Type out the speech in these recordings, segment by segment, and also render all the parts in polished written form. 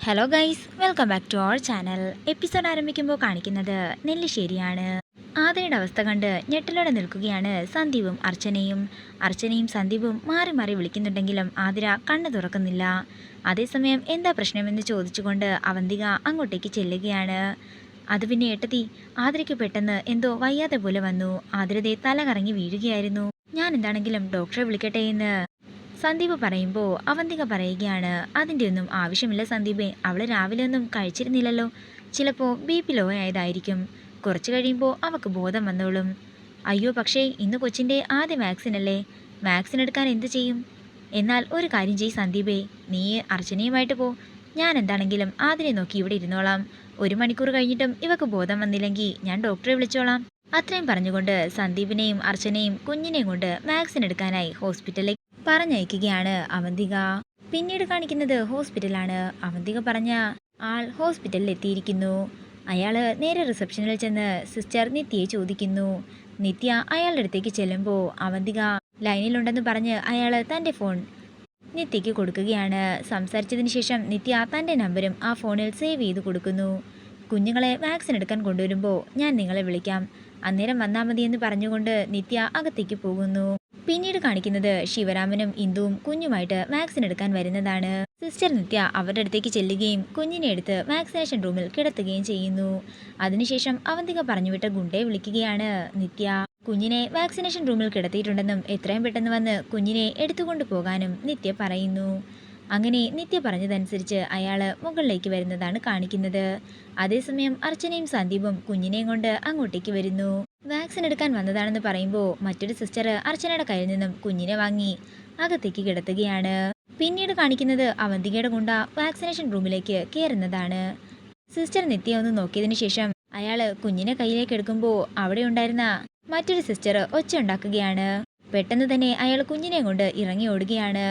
Hello guys, welcome back to our channel. Episode ആരംഭിക്കുമ്പോൾ കാണിക്കുന്നത് നെല്ലിശ്ശേരിയാണ്. ആതിരയുടെ അവസ്ഥ കണ്ട് ഞെട്ടലോടെ നിൽക്കുകയാണ് സന്ദീപും അർച്ചനയും. അർച്ചനയും സന്ദീപും മാറി മാറി വിളിക്കുന്നുണ്ടെങ്കിലും ആതിര കണ്ണു തുറക്കുന്നില്ല. അതേസമയം എന്താ പ്രശ്നമെന്ന് ചോദിച്ചുകൊണ്ട് അവന്തിക അങ്ങോട്ടേക്ക് ചെല്ലുകയാണ്. അത് പിന്നെ ഏട്ടത്തി, ആതിരയ്ക്ക് പെട്ടെന്ന് എന്തോ വയ്യാതെ പോലെ വന്നു. ആതിരതെ തല കറങ്ങി വീഴുകയായിരുന്നു. ഞാൻ എന്താണെങ്കിലും ഡോക്ടറെ വിളിക്കട്ടെ എന്ന് സന്ദീപ് പറയുമ്പോൾ അവന്തിക പറയുകയാണ്, അതിൻ്റെ ഒന്നും ആവശ്യമില്ല സന്ദീപേ, അവൾ രാവിലെ ഒന്നും കഴിച്ചിരുന്നില്ലല്ലോ. ചിലപ്പോൾ BP ലോ ആയതായിരിക്കും. കുറച്ച് കഴിയുമ്പോൾ അവൾക്ക് ബോധം വന്നോളും. അയ്യോ, പക്ഷേ ഇന്ന് കൊച്ചിൻ്റെ ആദ്യ വാക്സിനല്ലേ, വാക്സിൻ എടുക്കാൻ എന്ത് ചെയ്യും? എന്നാൽ ഒരു കാര്യം ചെയ്യ് സന്ദീപേ, നീ അർച്ചനയുമായിട്ട് പോ. ഞാൻ എന്താണെങ്കിലും ആതിരെ നോക്കി ഇവിടെ ഇരുന്നോളാം. 1 മണിക്കൂർ കഴിഞ്ഞിട്ടും ഇവക്ക് ബോധം വന്നില്ലെങ്കിൽ ഞാൻ ഡോക്ടറെ വിളിച്ചോളാം. അത്രയും പറഞ്ഞുകൊണ്ട് സന്ദീപിനെയും അർച്ചനയും കുഞ്ഞിനെയും കൊണ്ട് വാക്സിൻ എടുക്കാനായി ഹോസ്പിറ്റലിലേക്ക് പറഞ്ഞയക്കുകയാണ് അവന്തിക. പിന്നീട് കാണിക്കുന്നത് ഹോസ്പിറ്റലാണ്. അവന്തിക പറഞ്ഞ ആൾ ഹോസ്പിറ്റലിൽ എത്തിയിരിക്കുന്നു. അയാള് നേരെ റിസപ്ഷനിൽ ചെന്ന് സിസ്റ്റർ നിത്യയെ ചോദിക്കുന്നു. നിത്യ അയാളുടെ അടുത്തേക്ക് ചെല്ലുമ്പോൾ അവന്തിക ലൈനിലുണ്ടെന്ന് പറഞ്ഞ് അയാള് തൻ്റെ ഫോൺ നിത്യയ്ക്ക് കൊടുക്കുകയാണ്. സംസാരിച്ചതിന് ശേഷം നിത്യ തൻ്റെ നമ്പരും ആ ഫോണിൽ സേവ് ചെയ്ത് കൊടുക്കുന്നു. കുഞ്ഞുങ്ങളെ വാക്സിൻ എടുക്കാൻ കൊണ്ടുവരുമ്പോൾ ഞാൻ നിങ്ങളെ വിളിക്കാം, അന്നേരം വന്നാൽ മതിയെന്ന് പറഞ്ഞുകൊണ്ട് നിത്യ അകത്തേക്ക് പോകുന്നു. പിന്നീട് കാണിക്കുന്നത് ശിവരാമനും ഇന്ദുവും കുഞ്ഞുമായിട്ട് വാക്സിൻ എടുക്കാൻ വരുന്നതാണ്. സിസ്റ്റർ നിത്യ അവരുടെ അടുത്തേക്ക് ചെല്ലുകയും കുഞ്ഞിനെ എടുത്ത് വാക്സിനേഷൻ റൂമിൽ കിടത്തുകയും ചെയ്യുന്നു. അതിനുശേഷം അവന്തിക പറഞ്ഞുവിട്ട ഗുണ്ടയെ വിളിക്കുകയാണ് നിത്യ. കുഞ്ഞിനെ വാക്സിനേഷൻ റൂമിൽ കിടത്തിയിട്ടുണ്ടെന്നും എത്രയും പെട്ടെന്ന് വന്ന് കുഞ്ഞിനെ എടുത്തുകൊണ്ടു പോകാനും നിത്യ പറയുന്നു. അങ്ങനെ നിത്യ പറഞ്ഞതനുസരിച്ച് അയാള് മുകളിലേക്ക് വരുന്നതാണ് കാണിക്കുന്നത്. അതേസമയം അർച്ചനയും സന്ദീപും കുഞ്ഞിനെയും കൊണ്ട് അങ്ങോട്ടേക്ക് വരുന്നു. വാക്സിൻ എടുക്കാൻ വന്നതാണെന്ന് പറയുമ്പോൾ മറ്റൊരു സിസ്റ്റർ അർച്ചനയുടെ കയ്യിൽ നിന്നും കുഞ്ഞിനെ വാങ്ങി അകത്തേക്ക് കിടത്തുകയാണ്. പിന്നീട് കാണിക്കുന്നത് അവന്തികയുടെ ഗുണ്ട വാക്സിനേഷൻ റൂമിലേക്ക് കയറുന്നതാണ്. സിസ്റ്റർ നിത്യ ഒന്ന് നോക്കിയതിനു ശേഷം അയാള് കുഞ്ഞിനെ കയ്യിലേക്ക് എടുക്കുമ്പോൾ അവിടെ ഉണ്ടായിരുന്ന മറ്റൊരു സിസ്റ്റർ ഒച്ച ഉണ്ടാക്കുകയാണ്. പെട്ടെന്ന് തന്നെ അയാൾ കുഞ്ഞിനെ കൊണ്ട് ഇറങ്ങി ഓടുകയാണ്.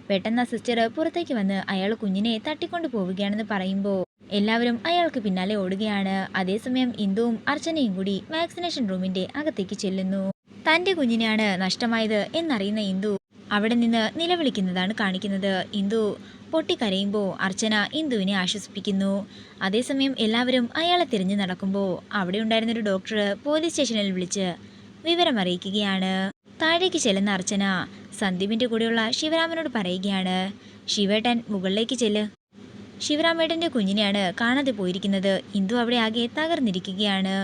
പെട്ടെന്ന് ആ സിസ്റ്റർ പുറത്തേക്ക് വന്ന് അയാൾ കുഞ്ഞിനെ തട്ടിക്കൊണ്ടു പോവുകയാണെന്ന് പറയുമ്പോൾ എല്ലാവരും അയാൾക്ക് പിന്നാലെ ഓടുകയാണ്. അതേസമയം ഇന്ദുവും അർച്ചനയും കൂടി വാക്സിനേഷൻ റൂമിന്റെ അകത്തേക്ക് ചെല്ലുന്നു. തന്റെ കുഞ്ഞിനെയാണ് നഷ്ടമായത് എന്നറിയുന്ന ഇന്ദു അവിടെ നിന്ന് നിലവിളിക്കുന്നതാണ് കാണിക്കുന്നത്. ഇന്ദു പൊട്ടിക്കരയുമ്പോൾ അർച്ചന ഇന്ദുവിനെ ആശ്വസിപ്പിക്കുന്നു. അതേസമയം എല്ലാവരും അയാളെ തിരഞ്ഞു നടക്കുമ്പോൾ അവിടെ ഉണ്ടായിരുന്നൊരു ഡോക്ടർ പോലീസ് സ്റ്റേഷനിൽ വിളിച്ച് വിവരമറിയിക്കുകയാണ്. താഴേക്ക് ചെല്ലുന്ന അർച്ചന സന്ദീപിന്റെ കൂടെയുള്ള ശിവരാമനോട് പറയുകയാണ്, ശിവേട്ടൻ മുകളിലേക്ക് ചെല്ല്, ശിവരാമേട്ടൻ്റെ കുഞ്ഞിനെയാണ് കാണാതെ പോയിരിക്കുന്നത്. ഇന്ദു അവിടെ ആകെ തകർന്നിരിക്കുകയാണ്.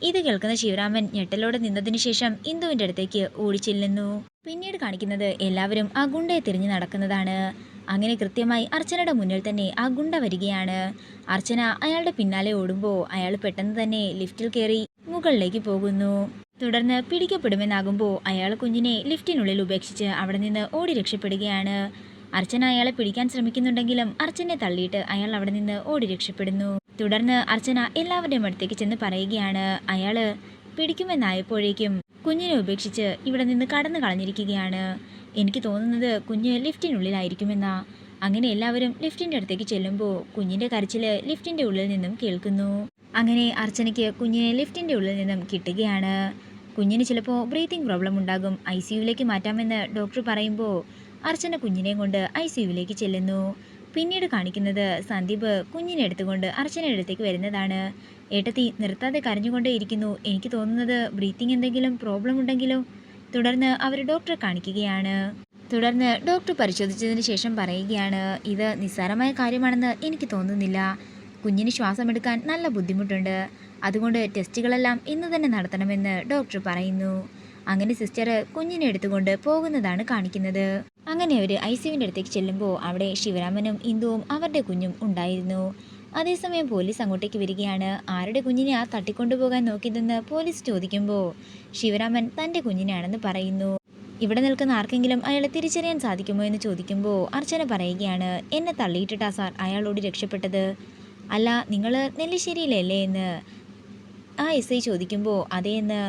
ഇത് കേൾക്കുന്ന ശിവരാമൻ ഞെട്ടലോടെ നിന്നതിനു ശേഷം ഇന്ദുവിൻ്റെ അടുത്തേക്ക് ഓടിച്ചെല്ലുന്നു. പിന്നീട് കാണിക്കുന്നത് എല്ലാവരും ആ ഗുണ്ടയെ തിരിഞ്ഞു നടക്കുന്നതാണ്. അങ്ങനെ കൃത്യമായി അർച്ചനയുടെ മുന്നിൽ തന്നെ ആ ഗുണ്ട വരികയാണ്. അർച്ചന അയാളുടെ പിന്നാലെ ഓടുമ്പോൾ അയാൾ പെട്ടെന്ന് തന്നെ ലിഫ്റ്റിൽ കയറി മുകളിലേക്ക് പോകുന്നു. തുടർന്ന് പിടിക്കപ്പെടുമെന്നാകുമ്പോൾ അയാൾ കുഞ്ഞിനെ ലിഫ്റ്റിനുള്ളിൽ ഉപേക്ഷിച്ച് അവിടെ നിന്ന് ഓടി രക്ഷപ്പെടുകയാണ്. അർച്ചന അയാളെ പിടിക്കാൻ ശ്രമിക്കുന്നുണ്ടെങ്കിലും അർച്ചനെ തള്ളിയിട്ട് അയാൾ അവിടെ നിന്ന് ഓടി രക്ഷപ്പെടുന്നു. തുടർന്ന് അർച്ചന എല്ലാവരുടെയും അടുത്തേക്ക് ചെന്ന് പറയുകയാണ്, അയാള് പിടിക്കുമെന്നായപ്പോഴേക്കും കുഞ്ഞിനെ ഉപേക്ഷിച്ച് ഇവിടെ നിന്ന് കടന്നു കളഞ്ഞിരിക്കുകയാണ്. എനിക്ക് തോന്നുന്നത് കുഞ്ഞ് ലിഫ്റ്റിനുള്ളിലായിരിക്കുമെന്നാ. അങ്ങനെ എല്ലാവരും ലിഫ്റ്റിന്റെ അടുത്തേക്ക് ചെല്ലുമ്പോൾ കുഞ്ഞിന്റെ കരച്ചില് ലിഫ്റ്റിന്റെ ഉള്ളിൽ നിന്നും കേൾക്കുന്നു. അങ്ങനെ അർച്ചനയ്ക്ക് കുഞ്ഞിനെ ലിഫ്റ്റിന്റെ ഉള്ളിൽ നിന്നും കിട്ടുകയാണ്. കുഞ്ഞിന് ചിലപ്പോൾ ബ്രീത്തിങ് പ്രോബ്ലം ഉണ്ടാകും, ICUവിലേക്ക് മാറ്റാമെന്ന് ഡോക്ടർ പറയുമ്പോൾ അർച്ചന കുഞ്ഞിനെയും കൊണ്ട് ICUവിലേക്ക് ചെല്ലുന്നു. പിന്നീട് കാണിക്കുന്നത് സന്ദീപ് കുഞ്ഞിനെ എടുത്തുകൊണ്ട് അർച്ചനയുടെ അടുത്തേക്ക് വരുന്നതാണ്. ഏട്ടത്തി നിർത്താതെ കരഞ്ഞുകൊണ്ടേ ഇരിക്കുന്നു, എനിക്ക് തോന്നുന്നത് ബ്രീത്തിങ് എന്തെങ്കിലും പ്രോബ്ലം ഉണ്ടെങ്കിലോ. തുടർന്ന് അവർ ഡോക്ടറെ കാണിക്കുകയാണ്. തുടർന്ന് ഡോക്ടർ പരിശോധിച്ചതിന് ശേഷം പറയുകയാണ്, ഇത് നിസ്സാരമായ കാര്യമാണെന്ന് എനിക്ക് തോന്നുന്നില്ല. കുഞ്ഞിന് ശ്വാസമെടുക്കാൻ നല്ല ബുദ്ധിമുട്ടുണ്ട്, അതുകൊണ്ട് ടെസ്റ്റുകളെല്ലാം ഇന്ന് തന്നെ നടത്തണമെന്ന് ഡോക്ടർ പറയുന്നു. അങ്ങനെ സിസ്റ്റർ കുഞ്ഞിനെ എടുത്തുകൊണ്ട് പോകുന്നതാണ് കാണിക്കുന്നത്. അങ്ങനെ അവർ ICUവിൻ്റെ അടുത്തേക്ക് ചെല്ലുമ്പോൾ അവിടെ ശിവരാമനും ഇന്ദുവും അവരുടെ കുഞ്ഞും ഉണ്ടായിരുന്നു. അതേസമയം പോലീസ് അങ്ങോട്ടേക്ക് വരികയാണ്. ആരുടെ കുഞ്ഞിനെ ആ തട്ടിക്കൊണ്ടുപോകാൻ നോക്കിയതെന്ന് പോലീസ് ചോദിക്കുമ്പോൾ ശിവരാമൻ തൻ്റെ കുഞ്ഞിനെയാണെന്ന് പറയുന്നു. ഇവിടെ നിൽക്കുന്ന ആർക്കെങ്കിലും അയാളെ തിരിച്ചറിയാൻ സാധിക്കുമോ എന്ന് ചോദിക്കുമ്പോൾ അർച്ചന പറയുകയാണ്, എന്നെ തള്ളിയിട്ടിട്ടാ സാർ അയാളോട് രക്ഷപ്പെട്ടത്. അല്ല, നിങ്ങൾ നെല്ലിശ്ശേരിയിലല്ലേ എന്ന് ആ SI ചോദിക്കുമ്പോൾ അതേ എന്ന്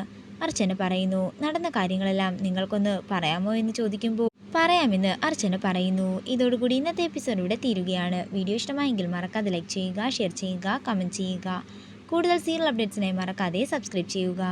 അർച്ചന പറയുന്നു. നടന്ന കാര്യങ്ങളെല്ലാം നിങ്ങൾക്കൊന്ന് പറയാമോ എന്ന് ചോദിക്കുമ്പോൾ പറയാമെന്ന് അർച്ചന പറയുന്നു. ഇതോടുകൂടി ഇന്നത്തെ എപ്പിസോഡ് ഇവിടെ തീരുകയാണ്. വീഡിയോ ഇഷ്ടമായെങ്കിൽ മറക്കാതെ ലൈക്ക് ചെയ്യുക, ഷെയർ ചെയ്യുക, കമൻറ്റ് ചെയ്യുക. കൂടുതൽ സീരിയൽ അപ്ഡേറ്റ്സിനായി മറക്കാതെ സബ്സ്ക്രൈബ് ചെയ്യുക.